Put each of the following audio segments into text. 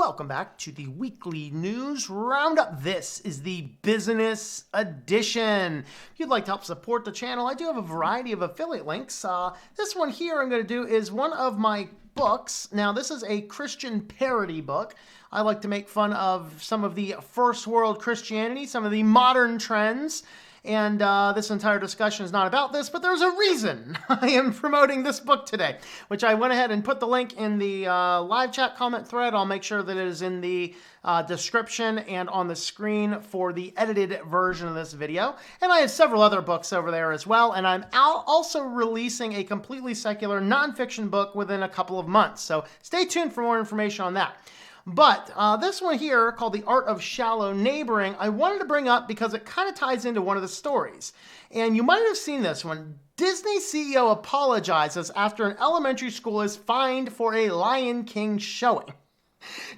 Welcome back to the weekly news roundup. This is the business edition. If you'd like to help support the channel, I do have a variety of affiliate links. This one here I'm going to do is one of my books. Now, this is a Christian parody book. I like to make fun of some of the first world Christianity, some of the modern trends. And this entire discussion is not about this, but there's a reason I am promoting this book today, which I went ahead and put the link in the live chat comment thread. I'll make sure that it is in the description and on the screen for the edited version of this video. And I have several other books over there as well. And I'm also releasing a completely secular nonfiction book within a couple of months. So stay tuned for more information on that. But this one here, called The Art of Shallow Neighboring, I wanted to bring up because it kind of ties into one of the stories. And you might have seen this one. Disney CEO apologizes after an elementary school is fined for a Lion King showing.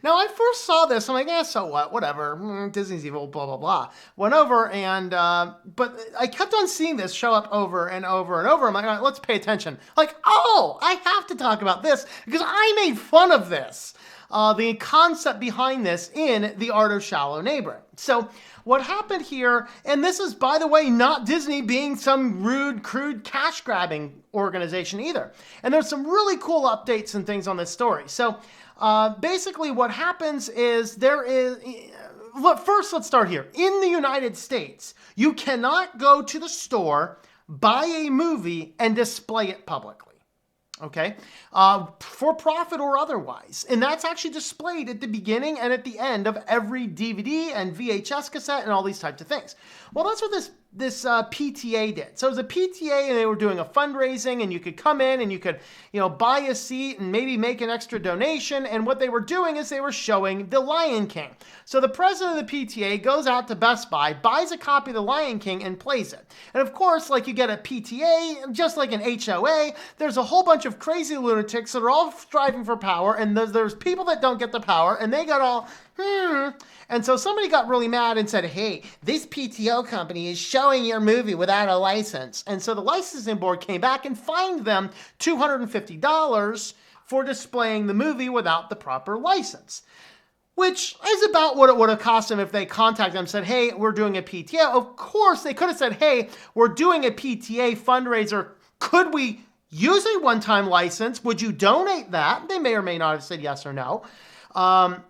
Now, I first saw this, I'm like, so what, whatever, Disney's evil, blah, blah, blah. Went over and, but I kept on seeing this show up over and over and over. I'm like, all right, let's pay attention. Like, oh, I have to talk about this because I made fun of this. The concept behind this in The Art of Shallow Neighboring. So what happened here, and this is, by the way, not Disney being some rude, crude, cash-grabbing organization either. And there's some really cool updates and things on this story. So basically what happens is look, first let's start here. In the United States, you cannot go to the store, buy a movie, and display it publicly. Okay, for profit or otherwise. And that's actually displayed at the beginning and at the end of every DVD and VHS cassette and all these types of things. Well, that's what this PTA did. So it was a PTA and they were doing a fundraising and you could come in and you could, buy a seat and maybe make an extra donation. And what they were doing is they were showing The Lion King. So the president of the PTA goes out to Best Buy, buys a copy of The Lion King and plays it. And of course, like you get a PTA, just like an HOA, there's a whole bunch of crazy lunatics that are all striving for power. And there's people that don't get the power and they got all, And so somebody got really mad and said, hey, this PTO company is showing your movie without a license. And so the licensing board came back and fined them $250 for displaying the movie without the proper license, which is about what it would have cost them if they contacted them and said, hey, we're doing a PTA. Of course, they could have said, hey, we're doing a PTA fundraiser. Could we use a one-time license? Would you donate that? They may or may not have said yes or no.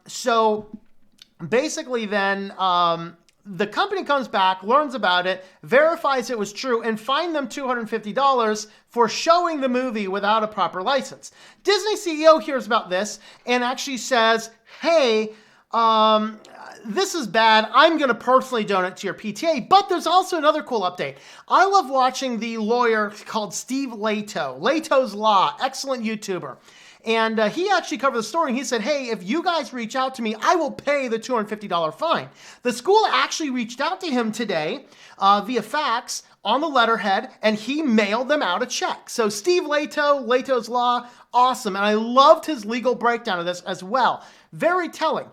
So basically then the company comes back, learns about it, verifies it was true, and fined them $250 for showing the movie without a proper license. Disney CEO hears about this and actually says, hey, this is bad. I'm going to personally donate to your PTA. But there's also another cool update. I love watching the lawyer called Steve Lato. Lato's Law, excellent YouTuber. And he actually covered the story. And he said, hey, if you guys reach out to me, I will pay the $250 fine. The school actually reached out to him today via fax on the letterhead, and he mailed them out a check. So Steve Lato, Lato's Law, awesome. And I loved his legal breakdown of this as well. Very telling.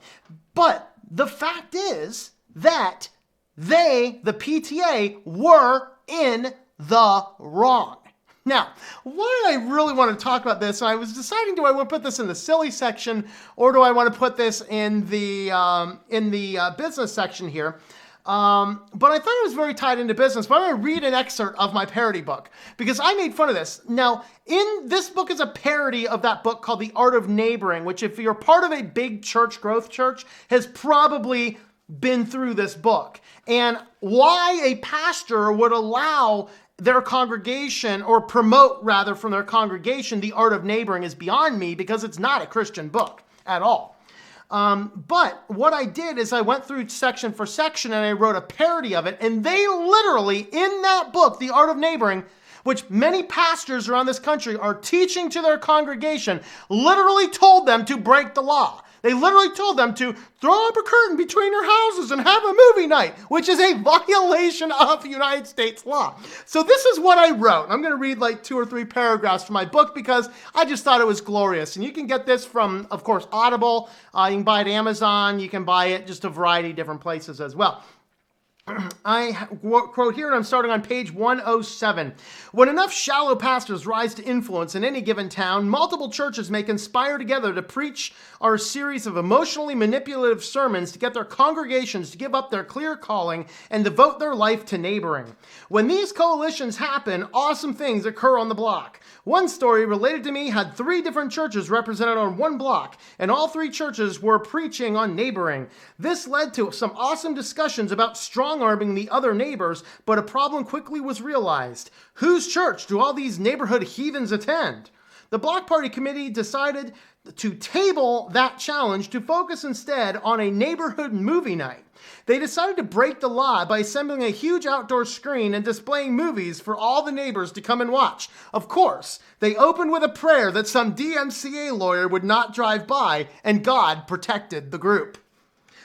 But the fact is that they, the PTA, were in the wrong. Now, why I really want to talk about this, I was deciding, do I want to put this in the silly section or do I want to put this in the business section here? But I thought it was very tied into business. But I'm going to read an excerpt of my parody book because I made fun of this. Now, this book is a parody of that book called The Art of Neighboring, which if you're part of a big church, growth church, has probably been through this book. And why a pastor would allow their congregation, or promote rather from their congregation, The Art of Neighboring is beyond me because it's not a Christian book at all. But what I did is I went through section for section and I wrote a parody of it. And they literally, in that book, The Art of Neighboring, which many pastors around this country are teaching to their congregation, literally told them to break the law. They literally told them to throw up a curtain between your houses and have a movie night, which is a violation of United States law. So this is what I wrote. I'm going to read like 2 or 3 paragraphs from my book because I just thought it was glorious. And you can get this from, of course, Audible. You can buy it at Amazon. You can buy it just a variety of different places as well. I quote here, and I'm starting on page 107. When enough shallow pastors rise to influence in any given town, multiple churches may conspire together to preach our series of emotionally manipulative sermons to get their congregations to give up their clear calling and devote their life to neighboring. When these coalitions happen, awesome things occur on the block. One story related to me had 3 different churches represented on one block, and all 3 churches were preaching on neighboring. This led to some awesome discussions about strong-arming the other neighbors, but a problem quickly was realized. Whose church do all these neighborhood heathens attend? The block party committee decided to table that challenge to focus instead on a neighborhood movie night. They decided to break the law by assembling a huge outdoor screen and displaying movies for all the neighbors to come and watch. Of course, they opened with a prayer that some DMCA lawyer would not drive by, and God protected the group.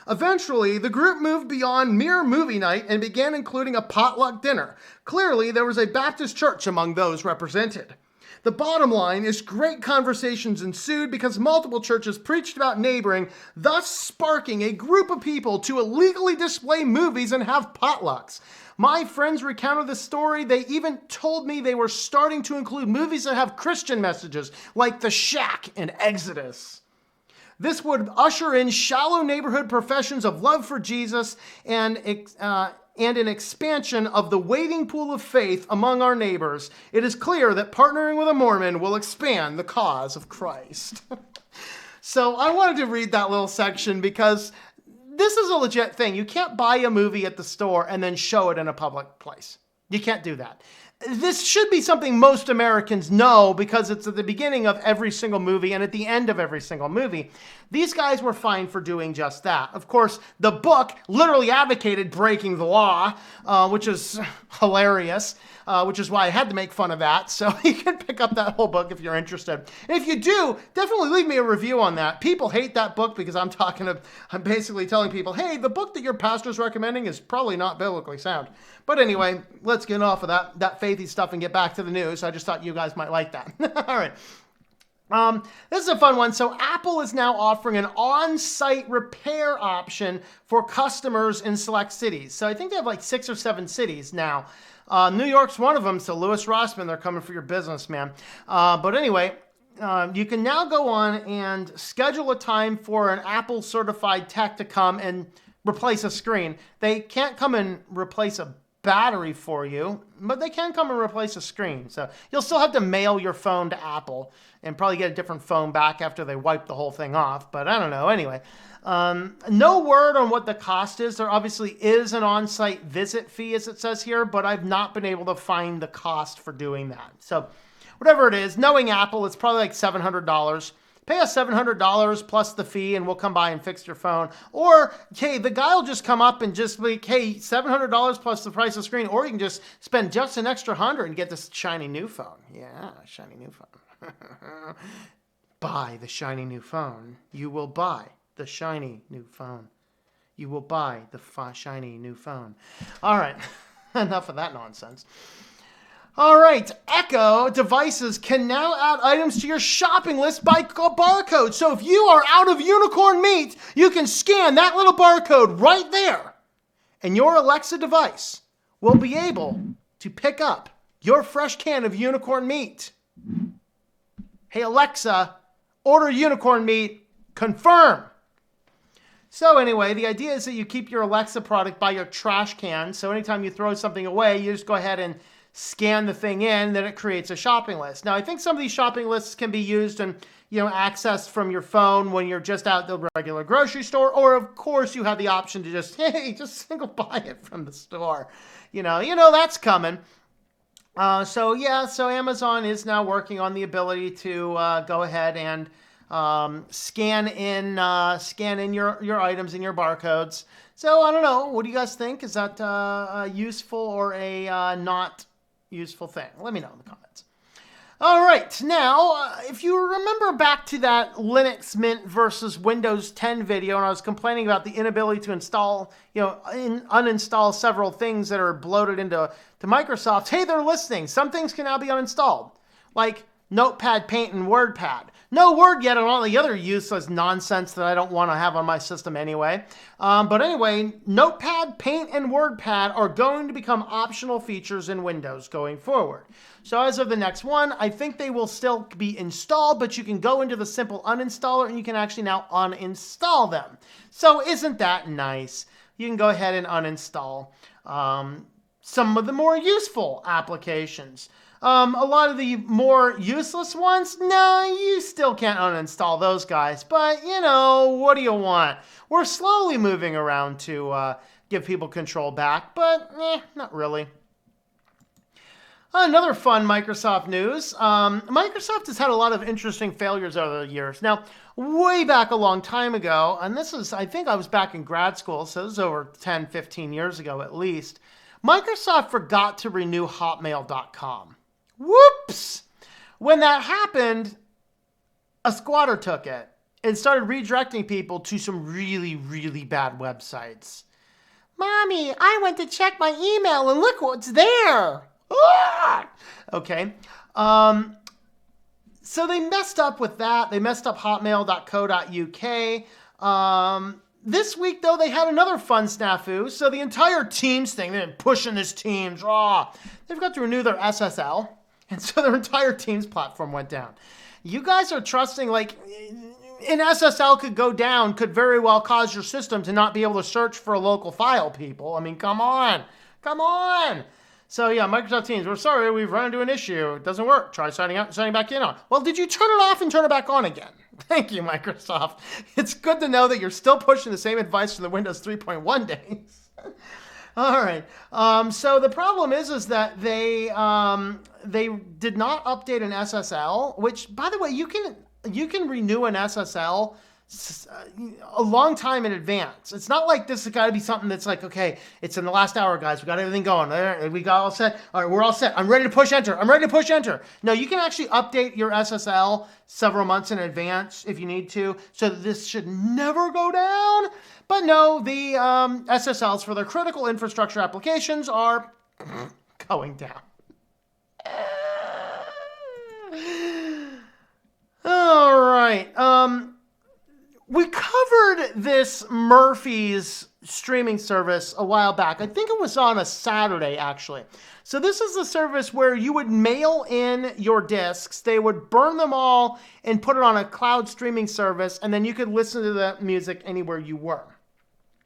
Eventually, the group moved beyond mere movie night and began including a potluck dinner. Clearly, there was a Baptist church among those represented. The bottom line is great conversations ensued because multiple churches preached about neighboring, thus sparking a group of people to illegally display movies and have potlucks. My friends recounted the story. They even told me they were starting to include movies that have Christian messages, like The Shack and Exodus. This would usher in shallow neighborhood professions of love for Jesus and an expansion of the wading pool of faith among our neighbors. It is clear that partnering with a Mormon will expand the cause of Christ. So I wanted to read that little section because this is a legit thing. You can't buy a movie at the store and then show it in a public place. You can't do that. This should be something most Americans know because it's at the beginning of every single movie and at the end of every single movie. These guys were fined for doing just that. Of course, the book literally advocated breaking the law, which is hilarious, which is why I had to make fun of that. So you can pick up that whole book if you're interested. And if you do, definitely leave me a review on that. People hate that book because I'm basically telling people, hey, the book that your pastor's recommending is probably not biblically sound. But anyway, let's get off of that faithy stuff and get back to the news. I just thought you guys might like that. All right. This is a fun one. So Apple is now offering an on-site repair option for customers in select cities. So I think they have like 6 or 7 cities now. New York's one of them. So Louis Rossman, they're coming for your business, man. But anyway, you can now go on and schedule a time for an Apple certified tech to come and replace a screen. They can't come and replace a battery for you, but they can come and replace a screen. So you'll still have to mail your phone to Apple and probably get a different phone back after they wipe the whole thing off. But I don't know. Anyway, no word on what the cost is. There obviously is an on-site visit fee, as it says here, but I've not been able to find the cost for doing that. So whatever it is, knowing Apple, it's probably like $700. Pay us $700 plus the fee and we'll come by and fix your phone. Or, hey, the guy will just come up and just be, hey, $700 plus the price of the screen. Or you can just spend just an extra $100 and get this shiny new phone. Yeah, shiny new phone. Buy the shiny new phone. You will buy the shiny new phone. You will buy the shiny new phone. All right, enough of that nonsense. All right, Echo devices can now add items to your shopping list by barcode. So if you are out of unicorn meat, you can scan that little barcode right there, and your Alexa device will be able to pick up your fresh can of unicorn meat. Hey, Alexa, order unicorn meat, confirm. So anyway, the idea is that you keep your Alexa product by your trash can. So anytime you throw something away, you just go ahead and scan the thing in, then it creates a shopping list. Now, I think some of these shopping lists can be used and, accessed from your phone when you're just out at the regular grocery store, or of course you have the option to just single buy it from the store. That's coming. So Amazon is now working on the ability to go ahead and scan in your items and your barcodes. So I don't know. What do you guys think? Is that useful or a not useful thing? Let me know in the comments. All right, now, if you remember back to that Linux Mint versus Windows 10 video, and I was complaining about the inability to install, uninstall several things that are bloated into Microsoft, hey, they're listening. Some things can now be uninstalled, like Notepad, Paint, and WordPad. No word yet on all the other useless nonsense that I don't want to have on my system anyway. But anyway, Notepad, Paint, and WordPad are going to become optional features in Windows going forward. So as of the next one, I think they will still be installed, but you can go into the simple uninstaller and you can actually now uninstall them. So isn't that nice? You can go ahead and uninstall some of the more useful applications. A lot of the more useless ones, no, you still can't uninstall those guys. But, you know, what do you want? We're slowly moving around to give people control back, but not really. Another fun Microsoft news. Microsoft has had a lot of interesting failures over the years. Now, way back a long time ago, and this is, I think I was back in grad school, so this is over 10, 15 years ago at least, Microsoft forgot to renew hotmail.com. Whoops! When that happened, a squatter took it and started redirecting people to some really, really bad websites. Mommy, I went to check my email and look what's there. Ah! Okay. So they messed up with that. They messed up hotmail.co.uk. This week, though, they had another fun snafu. So the entire Teams thing, they've been pushing this Teams. They've got to renew their SSL. And so their entire Teams platform went down. You guys are trusting, like, an SSL could go down, could very well cause your system to not be able to search for a local file, people. I mean, come on. Come on. So yeah, Microsoft Teams, we're sorry, we've run into an issue. It doesn't work. Try signing out and signing back in on. Well, did you turn it off and turn it back on again? Thank you, Microsoft. It's good to know that you're still pushing the same advice for the Windows 3.1 days. All right. So the problem is that they did not update an SSL, which, by the way, you can renew an SSL a long time in advance. It's not like this has got to be something that's like, okay, it's in the last hour, guys. We got everything going. We got all set. All right, we're all set. I'm ready to push enter. I'm ready to push enter. No, you can actually update your SSL several months in advance if you need to, so that this should never go down. But no, the SSLs for their critical infrastructure applications are going down. All right. We covered this Murphy's streaming service a while back. I think it was on a Saturday, actually. So this is a service where you would mail in your discs. They would burn them all and put it on a cloud streaming service, and then you could listen to the music anywhere you were.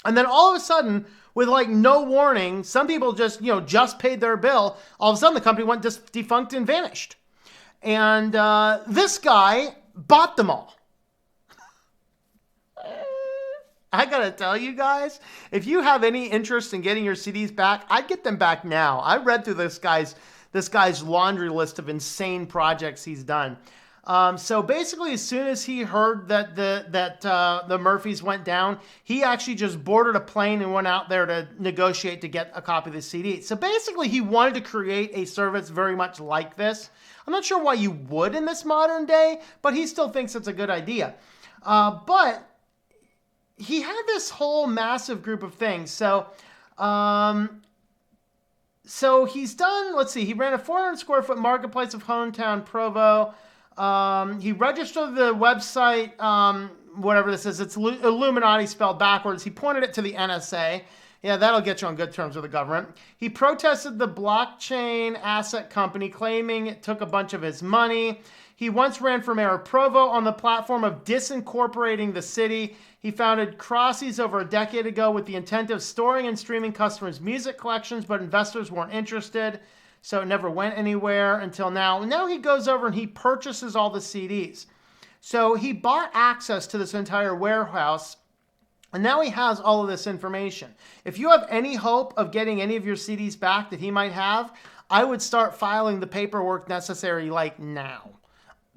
And then all of a sudden, with like no warning, some people just paid their bill. All of a sudden, the company went defunct and vanished. And this guy bought them all. I gotta tell you guys, if you have any interest in getting your CDs back, I'd get them back now. I read through this guy's laundry list of insane projects he's done. So basically, as soon as he heard that the Murphys went down, he actually just boarded a plane and went out there to negotiate to get a copy of the CD. So basically, he wanted to create a service very much like this. I'm not sure why you would in this modern day, but he still thinks it's a good idea. But he had this whole massive group of things. So he's done, let's see, he ran a 400 square foot marketplace of hometown Provo. He registered the website, whatever this is, it's Illuminati spelled backwards. He pointed it to the NSA. Yeah, that'll get you on good terms with the government. He protested the blockchain asset company, claiming it took a bunch of his money. He once ran for mayor of Provo on the platform of disincorporating the city. He founded Crossies over a decade ago with the intent of storing and streaming customers' music collections, but investors weren't interested, so it never went anywhere until now. Now he goes over and he purchases all the CDs. So he bought access to this entire warehouse, and now he has all of this information. If you have any hope of getting any of your CDs back that he might have, I would start filing the paperwork necessary like now.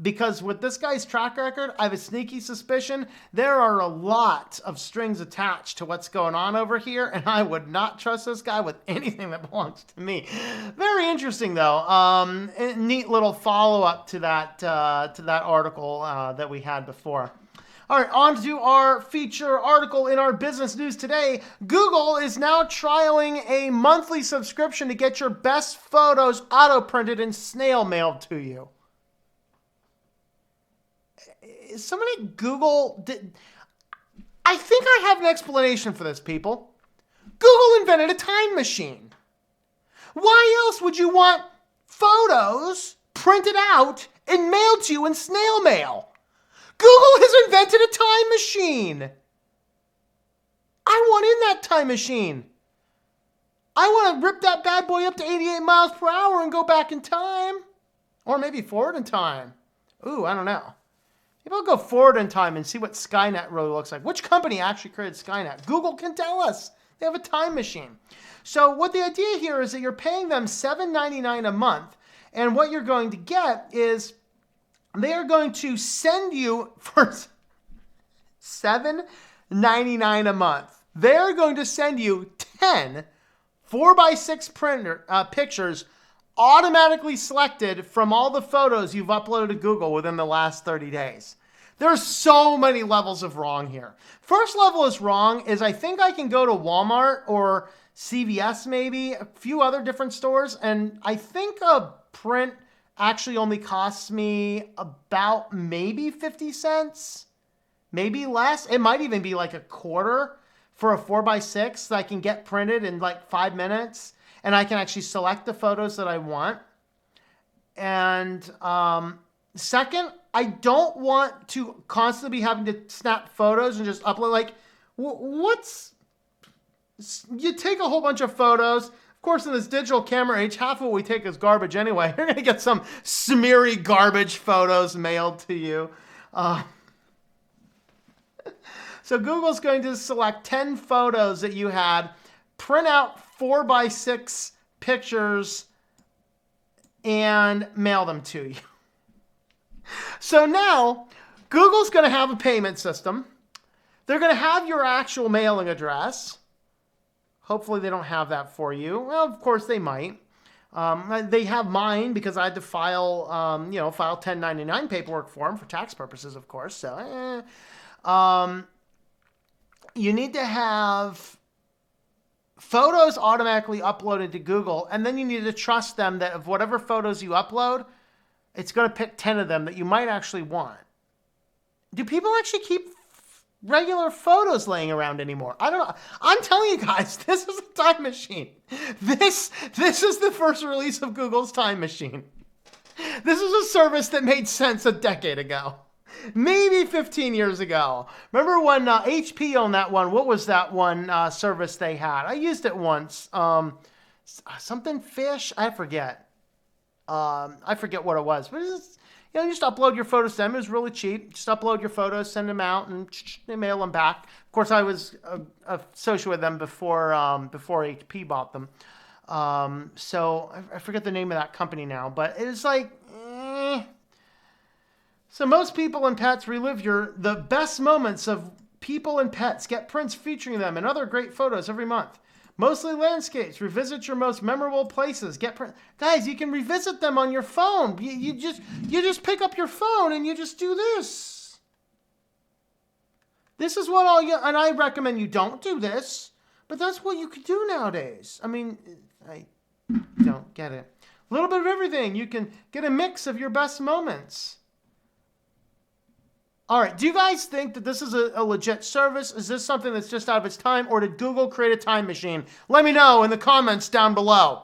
Because with this guy's track record, I have a sneaky suspicion there are a lot of strings attached to what's going on over here, and I would not trust this guy with anything that belongs to me. Very interesting, though. Neat little follow-up to that article that we had before. All right, on to our feature article in our business news today. Google is now trialing a monthly subscription to get your best photos auto-printed and snail-mailed to you. somebody at Google did. I think I have an explanation for this, people. Google invented a time machine. Why else would you want photos printed out and mailed to you in snail mail? Google has invented a time machine. I want in that time machine. I want to rip that bad boy up to 88 miles per hour and go back in time. Or maybe forward in time. Ooh, I don't know. Maybe I'll go forward in time and see what Skynet really looks like. Which company actually created Skynet? Google can tell us. They have a time machine. So what the idea here is that you're paying them $7.99 a month. And what you're going to get is they are going to send you for $7.99 a month. They're going to send you 10 4x6 pictures automatically selected from all the photos you've uploaded to Google within the last 30 days. There's so many levels of wrong here. First level is wrong is I think I can go to Walmart or CVS maybe, a few other different stores, and I think a print actually only costs me about maybe 50 cents, maybe less. It might even be like a quarter for a 4x6 that I can get printed in like 5 minutes. And I can actually select the photos that I want. And second, I don't want to constantly be having to snap photos and just upload. Like, you take a whole bunch of photos. Of course, in this digital camera age, half of what we take is garbage anyway. You're going to get some smeary garbage photos mailed to you. So Google's going to select 10 photos that you had, print out 4x6 pictures, and mail them to you. So now, Google's going to have a payment system. They're going to have your actual mailing address. Hopefully they don't have that for you. Well, of course they might. They have mine because I had to file 1099 paperwork for them for tax purposes, of course. So, you need to have photos automatically uploaded to Google, and then you need to trust them that of whatever photos you upload, it's going to pick 10 of them that you might actually want. Do people actually keep regular photos laying around anymore? I don't know. I'm telling you guys, this is a time machine. This is the first release of Google's time machine. This is a service that made sense a decade ago. Maybe 15 years ago. Remember when HP owned that one? What was that one service they had? I used it once. Something fish? I forget. I forget what it was. But it's, you just upload your photos to them. It was really cheap. Just upload your photos, send them out, and they mail them back. Of course, I was associated with them before HP bought them. So I forget the name of that company now. But it's like, So most people and pets relive the best moments of people and pets. Get prints featuring them and other great photos every month. Mostly landscapes. Revisit your most memorable places. Guys, you can revisit them on your phone. You just pick up your phone and you just do this. This is what and I recommend you don't do this, but that's what you can do nowadays. I mean, I don't get it. A little bit of everything. You can get a mix of your best moments. All right, do you guys think that this is a legit service? Is this something that's just out of its time, or did Google create a time machine? Let me know in the comments down below.